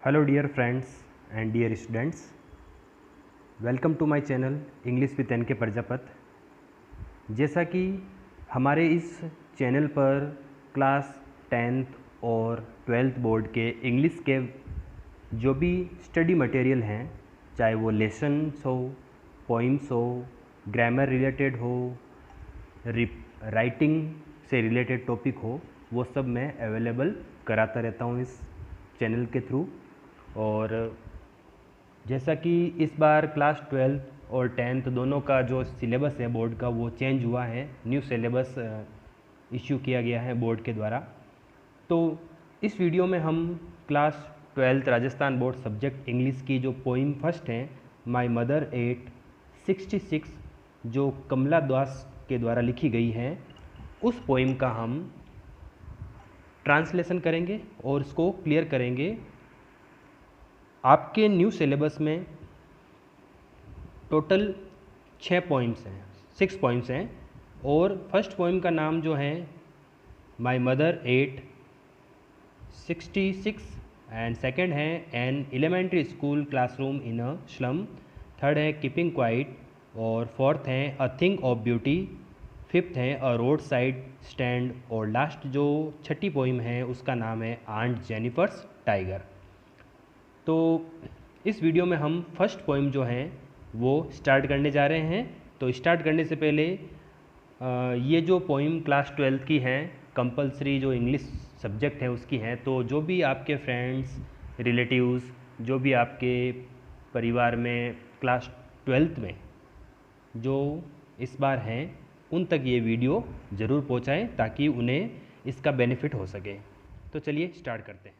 Hello dear friends and dear students, welcome to my channel English with N K Prajapat. जैसा कि हमारे इस channel पर क्लास 10th और 12th बोर्ड के इंग्लिश के जो भी स्टडी मटेरियल हैं, चाहे वो लेसन्स हो, पोइम्स हो, ग्रामर रिलेटेड हो, राइटिंग से रिलेटेड टॉपिक हो, वो सब मैं अवेलेबल कराता रहता हूँ इस चैनल के थ्रू। और जैसा कि इस बार क्लास 12th और 10th दोनों का जो सिलेबस है बोर्ड का वो चेंज हुआ है, न्यू सिलेबस इश्यू किया गया है बोर्ड के द्वारा। तो इस वीडियो में हम class 12th Rajasthan board subject English की जो पोइम फर्स्ट है माय मदर 866 जो कमला दास के द्वारा लिखी गई है, उस पोइम का हम ट्रांसलेशन करेंगे और इसको क्लियर करेंगे। आपके न्यू सिलेबस में टोटल 6 पॉइंट्स हैं और फर्स्ट पोइम का नाम जो है माय मदर 866 एंड सेकंड है an elementary school classroom in a slum, third है कीपिंग क्वाइट और फोर्थ है a thing of beauty, fifth है अ रोड साइड स्टैंड और लास्ट जो छठी पोइम है उसका नाम है आंट जेनिफर्स टाइगर। तो इस वीडियो में हम फर्स्ट पोइम जो है वो स्टार्ट करने जा रहे हैं। तो स्टार्ट करने से पहले ये जो पोइम क्लास 12th की है, कंपलसरी जो इंग्लिश सब्जेक्ट है उसकी है। तो जो भी आपके फ्रेंड्स, रिलेटिव्स, जो भी आपके परिवार में क्लास 12th में जो इस बार हैं, उन तक ये वीडियो ज़रूर पहुंचाएं ताकि उन्हें इसका बेनिफिट हो सके। तो चलिए स्टार्ट करते हैं।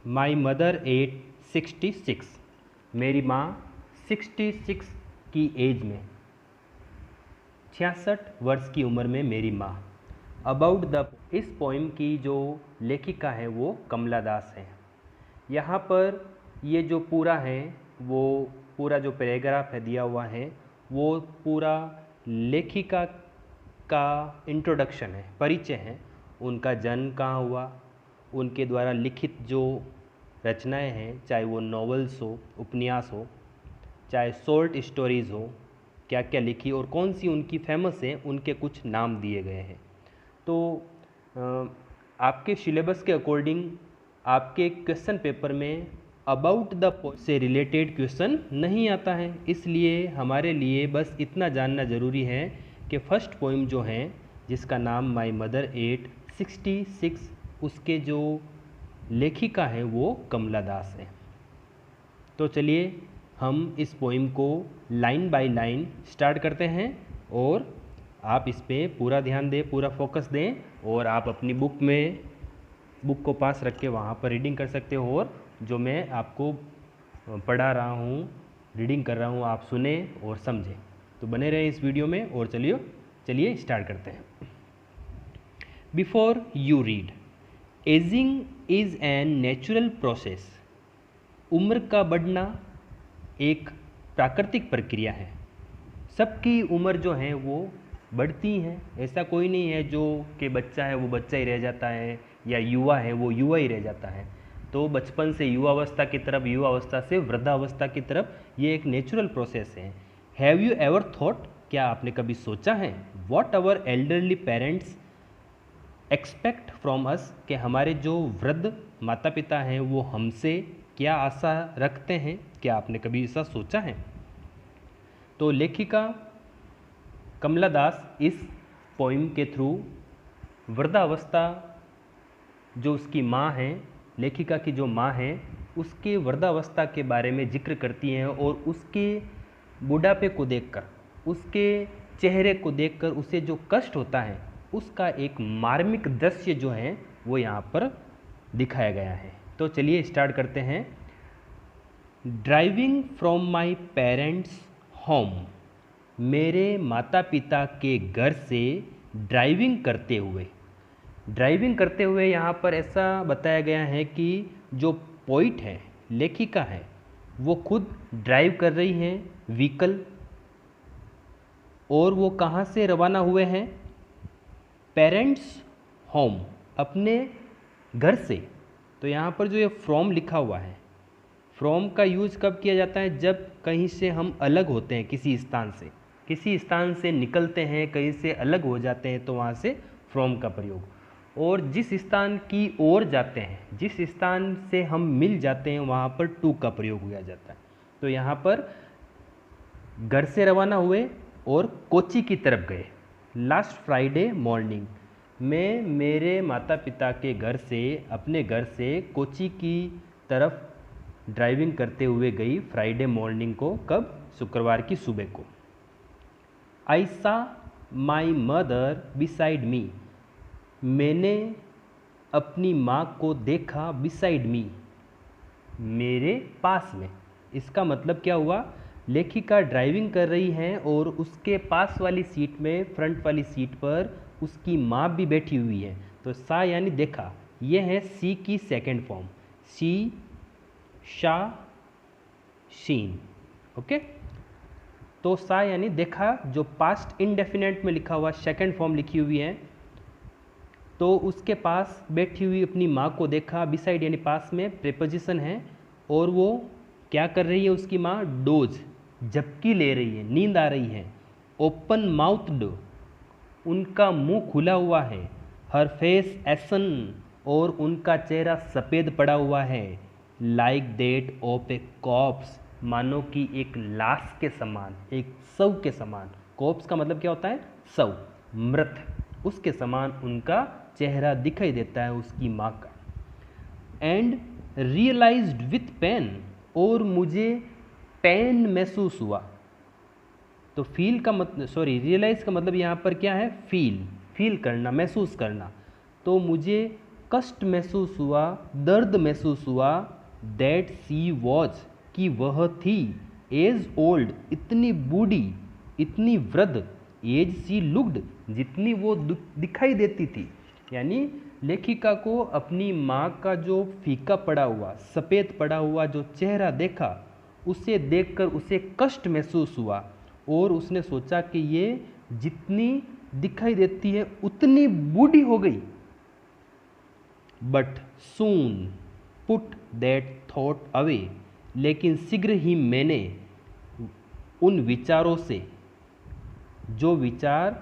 माई मदर 866 मेरी माँ 66 की एज में, 66 वर्ष की उम्र में मेरी माँ। अबाउट द, इस पोइम की जो लेखिका है वो कमला दास है। यहाँ पर ये जो पूरा है वो पूरा जो पैराग्राफ है दिया हुआ है वो पूरा लेखिका का इंट्रोडक्शन है, परिचय है, उनका जन्म कहाँ हुआ, उनके द्वारा लिखित जो रचनाएं हैं, चाहे वो नॉवेल्स हो, उपन्यास हो, चाहे शॉर्ट स्टोरीज़ हो, क्या क्या लिखी और कौन सी उनकी फेमस है, उनके कुछ नाम दिए गए हैं। तो आपके सिलेबस के अकॉर्डिंग आपके क्वेश्चन पेपर में अबाउट द से रिलेटेड क्वेश्चन नहीं आता है, इसलिए हमारे लिए बस इतना जानना ज़रूरी है कि फर्स्ट पोइम जो है जिसका नाम माय मदर 866 उसके जो लेखिका है वो कमला दास है। तो चलिए हम इस पोइम को लाइन बाय लाइन स्टार्ट करते हैं और आप इस पे पूरा ध्यान दें, पूरा फोकस दें और आप अपनी बुक को पास रख के वहाँ पर रीडिंग कर सकते हो और जो मैं आपको पढ़ा रहा हूँ, रीडिंग कर रहा हूँ, आप सुने और समझें। तो बने रहें इस वीडियो में और चलिए स्टार्ट करते हैं। Before you read, ageing is an natural process. उम्र का बढ़ना एक प्राकृतिक प्रक्रिया है। सबकी उम्र जो है वो बढ़ती है, ऐसा कोई नहीं है जो कि बच्चा है वो बच्चा ही रह जाता है या युवा है वो युवा ही रह जाता है। तो बचपन से युवावस्था की तरफ, युवावस्था से वृद्धावस्था की तरफ, ये एक नेचुरल प्रोसेस है। हैव यू एवर थॉट, क्या आपने कभी सोचा है, what our elderly parents expect from us, कि हमारे जो वृद्ध माता पिता हैं वो हमसे क्या आशा रखते हैं, क्या आपने कभी ऐसा सोचा है। तो लेखिका कमला दास इस पोइम के थ्रू वृद्धावस्था, जो उसकी माँ है, लेखिका की जो माँ है, उसके वृद्धावस्था के बारे में जिक्र करती हैं और उसके बुढ़ापे को देखकर, उसके चेहरे को देखकर उसे जो कष्ट होता है उसका एक मार्मिक दृश्य जो है वो यहाँ पर दिखाया गया है। तो चलिए स्टार्ट करते हैं। Driving from my parents home, मेरे माता पिता के घर से ड्राइविंग करते हुए यहाँ पर ऐसा बताया गया है कि जो पोइट है, लेखिका है, वो खुद ड्राइव कर रही हैं व्हीकल और वो कहाँ से रवाना हुए हैं, पेरेंट्स होम, अपने घर से। तो यहाँ पर जो ये फ्रॉम लिखा हुआ है, फ्रॉम का यूज कब किया जाता है? जब कहीं से हम अलग होते हैं, किसी स्थान से निकलते हैं, कहीं से अलग हो जाते हैं, तो वहाँ से फ्रॉम का प्रयोग। और जिस स्थान की ओर जाते हैं, जिस स्थान से हम मिल जाते हैं, वहाँ पर टू का प्रयोग किया जाता है। तो यहाँ पर घर से रवाना हुए और कोच्चि की तरफ गए। लास्ट फ्राइडे मॉर्निंग, मैं मेरे माता पिता के घर से, अपने घर से कोच्चि की तरफ ड्राइविंग करते हुए गई फ्राइडे मॉर्निंग को। कब? शुक्रवार की सुबह को। आई सा माई मदर बिसाइड मी, मैंने अपनी माँ को देखा बिसाइड मी, मेरे पास में। इसका मतलब क्या हुआ? लेखिका ड्राइविंग कर रही हैं और उसके पास वाली सीट में, फ्रंट वाली सीट पर उसकी माँ भी बैठी हुई है। तो सा यानी देखा, ये है सी की सेकंड फॉर्म, सी, शा, शीन। ओके, तो सा यानी देखा, जो पास्ट इंडेफिनेट में लिखा हुआ सेकंड फॉर्म लिखी हुई है, तो उसके पास बैठी हुई अपनी माँ को देखा। बिसाइड यानी पास में प्रेपोजिशन है, और वो क्या कर रही है? उसकी माँ डोज, झपकी ले रही है, नींद आ रही है। ओपन माउथड, उनका मुंह खुला हुआ है। हर फेस एसन, और उनका चेहरा सफ़ेद पड़ा हुआ है। Like that of a corpse, मानो कि एक लाश के समान, एक शव के समान। कॉप्स का मतलब क्या होता है? शव, मृत। उसके समान उनका चेहरा दिखाई देता है, उसकी माँ का। एंड रियलाइज्ड विथ पेन, और मुझे पेन महसूस हुआ। तो फील का मतलब, सॉरी, रियलाइज का मतलब यहाँ पर क्या है? फील करना, महसूस करना। तो मुझे कष्ट महसूस हुआ, दर्द महसूस हुआ। दैट सी वॉज, कि वह थी। एज ओल्ड, इतनी बूढ़ी, इतनी वृद्ध। एज सी लुक्ड, जितनी वो दिखाई देती थी। यानी लेखिका को अपनी माँ का जो फीका पड़ा हुआ, सफ़ेद पड़ा हुआ जो चेहरा देखा, उसे देखकर उसे कष्ट महसूस हुआ, और उसने सोचा कि ये जितनी दिखाई देती है उतनी बूढ़ी हो गई। But soon put that thought away, लेकिन शीघ्र ही मैंने उन विचारों से, जो विचार,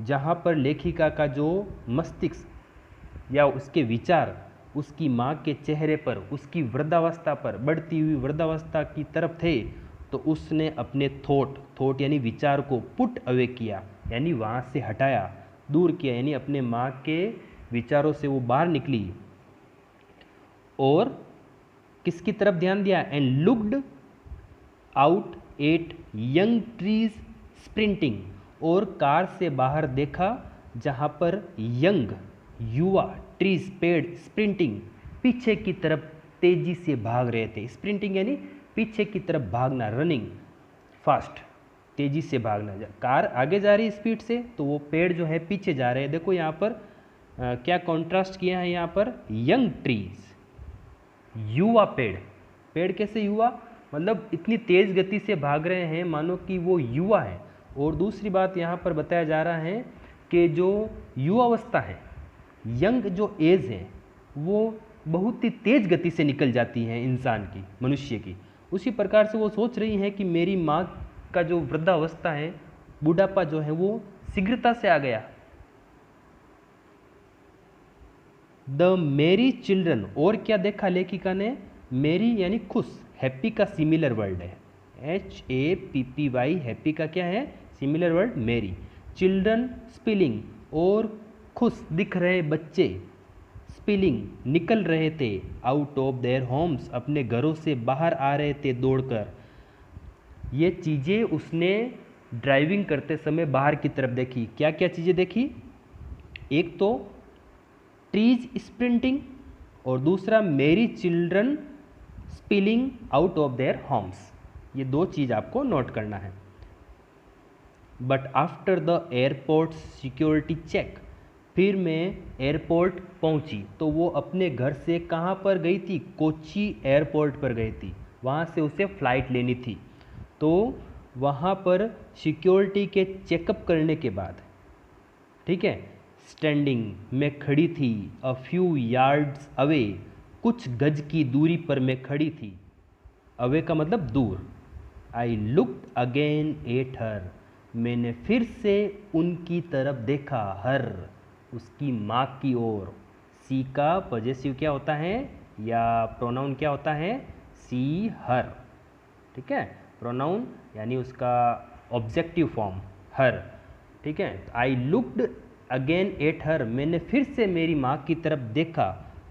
जहाँ पर लेखिका का जो मस्तिष्क या उसके विचार उसकी माँ के चेहरे पर, उसकी वृद्धावस्था पर, बढ़ती हुई वृद्धावस्था की तरफ थे, तो उसने अपने थॉट यानी विचार को पुट अवे किया, यानी वहाँ से हटाया, दूर किया, यानी अपने माँ के विचारों से वो बाहर निकली। और किसकी तरफ ध्यान दिया? And looked out at young trees sprinting, और कार से बाहर देखा जहाँ पर यंग, युवा, ट्रीज, पेड़, स्प्रिंटिंग, पीछे की तरफ तेजी से भाग रहे थे। स्प्रिंटिंग यानी पीछे की तरफ भागना, रनिंग, फास्ट, तेजी से भागना। कार आगे जा रही स्पीड से, तो वो पेड़ जो है पीछे जा रहे हैं। देखो यहाँ पर क्या कॉन्ट्रास्ट किया है? यहाँ पर यंग ट्रीज, युवा पेड़। पेड़ कैसे युवा? मतलब इतनी तेज गति से भाग रहे हैं मानो कि वो युवा है। और दूसरी बात यहाँ पर बताया जा रहा है कि जो युवावस्था है, यंग जो एज है, वो बहुत ही तेज गति से निकल जाती है इंसान की, मनुष्य की। उसी प्रकार से वो सोच रही हैं कि मेरी माँ का जो वृद्धावस्था है, बुढ़ापा जो है, वो शीघ्रता से आ गया। द मेरी चिल्ड्रन, और क्या देखा लेखिका ने? मेरी यानी खुश, हैप्पी का सिमिलर वर्ड है, HAPPY, हैप्पी का क्या है? सिमिलर वर्ड मेरी। चिल्ड्रन स्पिलिंग, और खुश दिख रहे बच्चे, स्पिलिंग, निकल रहे थे, आउट ऑफ देयर होम्स, अपने घरों से बाहर आ रहे थे दौड़कर। ये चीज़ें उसने ड्राइविंग करते समय बाहर की तरफ देखी। क्या क्या चीज़ें देखी? एक तो ट्रीज स्प्रिंटिंग, और दूसरा मेरी children spilling out of their homes. ये दो चीज़ आपको नोट करना है। But after the airport security check, फिर मैं एयरपोर्ट पहुंची, तो वो अपने घर से कहाँ पर गई थी? कोच्चि एयरपोर्ट पर गई थी, वहाँ से उसे फ़्लाइट लेनी थी। तो वहाँ पर सिक्योरिटी के चेकअप करने के बाद, ठीक है, स्टैंडिंग, मैं खड़ी थी, अ फ्यू यार्ड्स अवे, कुछ गज की दूरी पर मैं खड़ी थी। अवे का मतलब दूर। I looked again at her, मैंने फिर से उनकी तरफ देखा, हर उसकी माँ की ओर। सी का पॉजेसिव क्या होता है या प्रोनाउन क्या होता है, सी हर, ठीक है। प्रोनाउन यानी उसका ऑब्जेक्टिव फॉर्म हर, ठीक है। I looked again at her, मैंने फिर से मेरी माँ की तरफ देखा,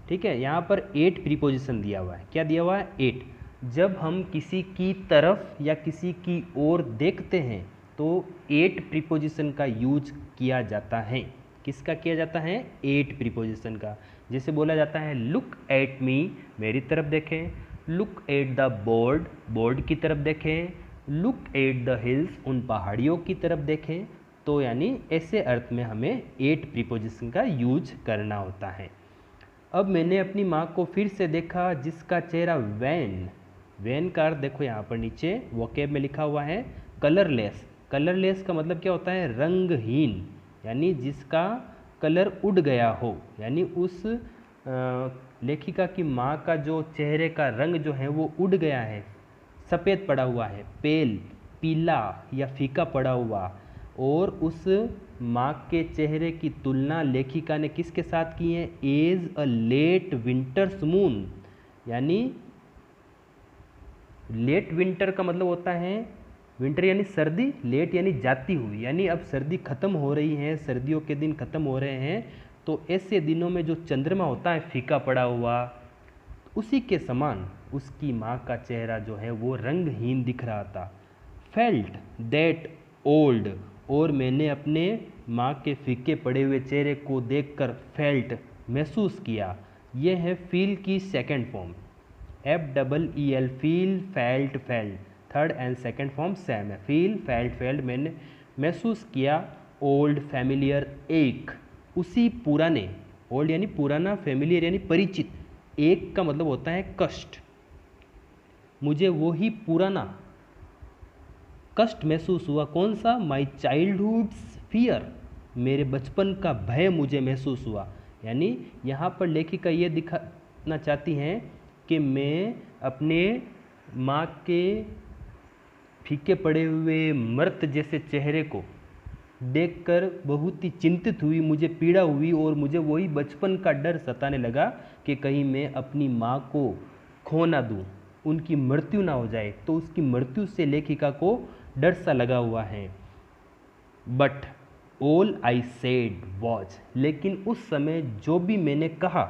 ठीक है। यहाँ पर एट प्रीपोजिशन दिया हुआ है, क्या दिया हुआ है, एट। जब हम किसी की तरफ या किसी की ओर देखते हैं तो एट प्रीपोजिशन का यूज किया जाता है। किसका किया जाता है, एट प्रीपोजिशन का। जैसे बोला जाता है लुक एट मी, मेरी तरफ देखें। Look at the board, board की तरफ देखें। लुक एट द हिल्स, उन पहाड़ियों की तरफ देखें। तो यानी ऐसे अर्थ में हमें एट प्रीपोजिशन का यूज करना होता है। अब मैंने अपनी माँ को फिर से देखा जिसका चेहरा वैन, वैन का अर्थ देखो यहाँ पर नीचे वोकेब में लिखा हुआ है कलरलेस। कलरलेस का मतलब क्या होता है, रंगहीन, यानी जिसका कलर उड़ गया हो। यानी उस लेखिका की माँ का जो चेहरे का रंग जो है वो उड़ गया है, सफ़ेद पड़ा हुआ है, पेल, पीला या फीका पड़ा हुआ। और उस माँ के चेहरे की तुलना लेखिका ने किसके साथ की है, as a late winter's moon. यानी लेट विंटर का मतलब होता है, विंटर यानी सर्दी, लेट यानी जाती हुई, यानी अब सर्दी खत्म हो रही है, सर्दियों के दिन खत्म हो रहे हैं। तो ऐसे दिनों में जो चंद्रमा होता है फीका पड़ा हुआ, उसी के समान उसकी माँ का चेहरा जो है वो रंगहीन दिख रहा था। फेल्ट दैट ओल्ड, और मैंने अपने माँ के फीके पड़े हुए चेहरे को देखकर फेल्ट महसूस किया। यह है फील की second form, FEEL, feel, felt, felt. Third and second form same है, फील, फेल्ट, फेल्ट। मैंने महसूस किया। ओल्ड, फैमिलियर, एक, उसी पुराने, ओल्ड यानी पुराना, फैमिलियर यानी परिचित, एक का मतलब होता है कष्ट। मुझे वही पुराना कष्ट महसूस हुआ, कौन सा, माई चाइल्डहुड्स फियर, मेरे बचपन का भय मुझे महसूस हुआ। यानी यहाँ पर लेखिका ये दिखाना चाहती हैं कि मैं अपने माँ के फीके पड़े हुए मर्त जैसे चेहरे को देखकर बहुत ही चिंतित हुई, मुझे पीड़ा हुई और मुझे वही बचपन का डर सताने लगा कि कहीं मैं अपनी माँ को खो ना दूँ, उनकी मृत्यु ना हो जाए। तो उसकी मृत्यु से लेखिका को डर सा लगा हुआ है। But all I said was, लेकिन उस समय जो भी मैंने कहा,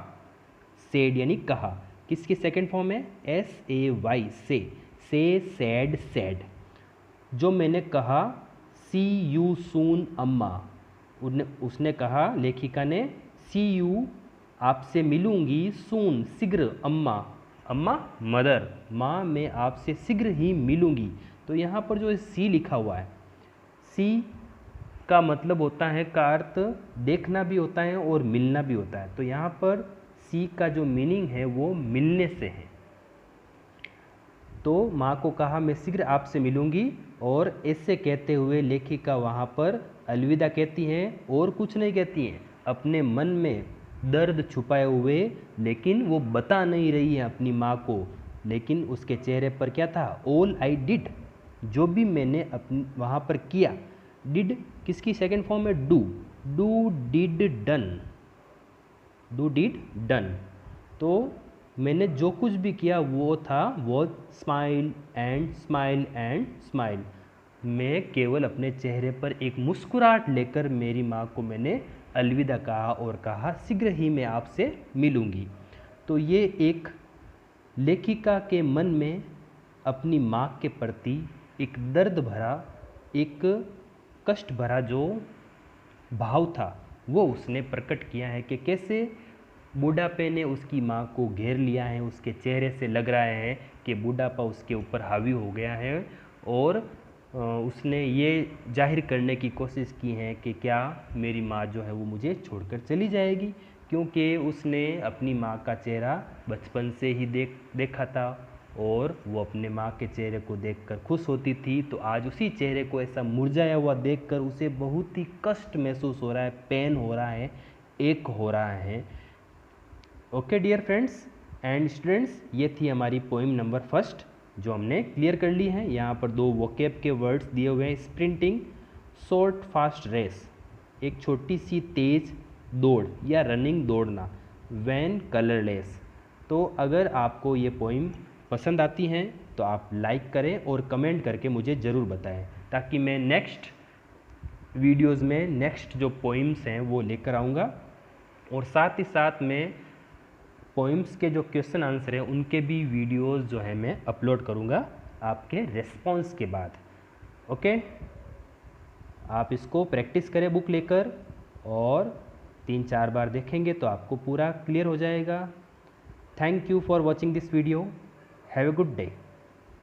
सेड यानी कहा, किसकी सेकंड फॉर्म है, SAY, से, सैड, सैड। जो मैंने कहा, सी यू सून अम्मा, उसने कहा, लेखिका ने, सी यू आपसे मिलूंगी, सून शीघ्र, अम्मा, अम्मा मदर, माँ मैं आपसे शीघ्र ही मिलूंगी। तो यहाँ पर जो सी लिखा हुआ है, सी का मतलब होता है, का अर्थ देखना भी होता है और मिलना भी होता है। तो यहाँ पर सी का जो मीनिंग है वो मिलने से है। तो माँ को कहा मैं शीघ्र आपसे मिलूंगी, और ऐसे कहते हुए लेखिका वहाँ पर अलविदा कहती हैं और कुछ नहीं कहती हैं, अपने मन में दर्द छुपाए हुए, लेकिन वो बता नहीं रही है अपनी माँ को। लेकिन उसके चेहरे पर क्या था, ऑल आई डिड, जो भी मैंने अपनी वहाँ पर किया। डिड किसकी सेकंड फॉर्म है, do, do, did, done, do, did, done. तो मैंने जो कुछ भी किया वो था, वो smile and smile and smile. मैं केवल अपने चेहरे पर एक मुस्कुराहट लेकर मेरी माँ को मैंने अलविदा कहा और कहा शीघ्र ही मैं आपसे मिलूँगी। तो ये एक लेखिका के मन में अपनी माँ के प्रति एक दर्द भरा, एक कष्ट भरा जो भाव था वो उसने प्रकट किया है कि कैसे बुढ़ापे ने उसकी माँ को घेर लिया है। उसके चेहरे से लग रहा है कि बुढ़ापा उसके ऊपर हावी हो गया है, और उसने ये जाहिर करने की कोशिश की है कि क्या मेरी माँ जो है वो मुझे छोड़कर चली जाएगी, क्योंकि उसने अपनी माँ का चेहरा बचपन से ही देखा था और वो अपने माँ के चेहरे को देखकर खुश होती थी। तो आज उसी चेहरे को ऐसा मुरझाया हुआ देखकर उसे बहुत ही कष्ट महसूस हो रहा है, पेन हो रहा है, एक हो रहा है। Okay dear friends, and students, ये थी हमारी पोइम नंबर फर्स्ट जो हमने क्लियर कर ली है। यहाँ पर 2 वोकेब के वर्ड्स दिए हुए हैं, स्प्रिंटिंग, शॉर्ट फास्ट रेस, एक छोटी सी तेज़ दौड़ या रनिंग दौड़ना, वैन कलरलेस। तो अगर आपको ये पोइम पसंद आती हैं तो आप लाइक करें और कमेंट करके मुझे ज़रूर बताएं, ताकि मैं नेक्स्ट वीडियोज़ में नेक्स्ट जो पोइम्स हैं वो लेकर आऊँगा, और साथ ही साथ में पोइम्स के जो क्वेश्चन आंसर हैं उनके भी वीडियोस जो है मैं अपलोड करूँगा आपके रिस्पॉन्स के बाद। ओके, आप इसको प्रैक्टिस करें बुक लेकर, और 3-4 बार देखेंगे तो आपको पूरा क्लियर हो जाएगा। Thank you for watching this video. Have a good day.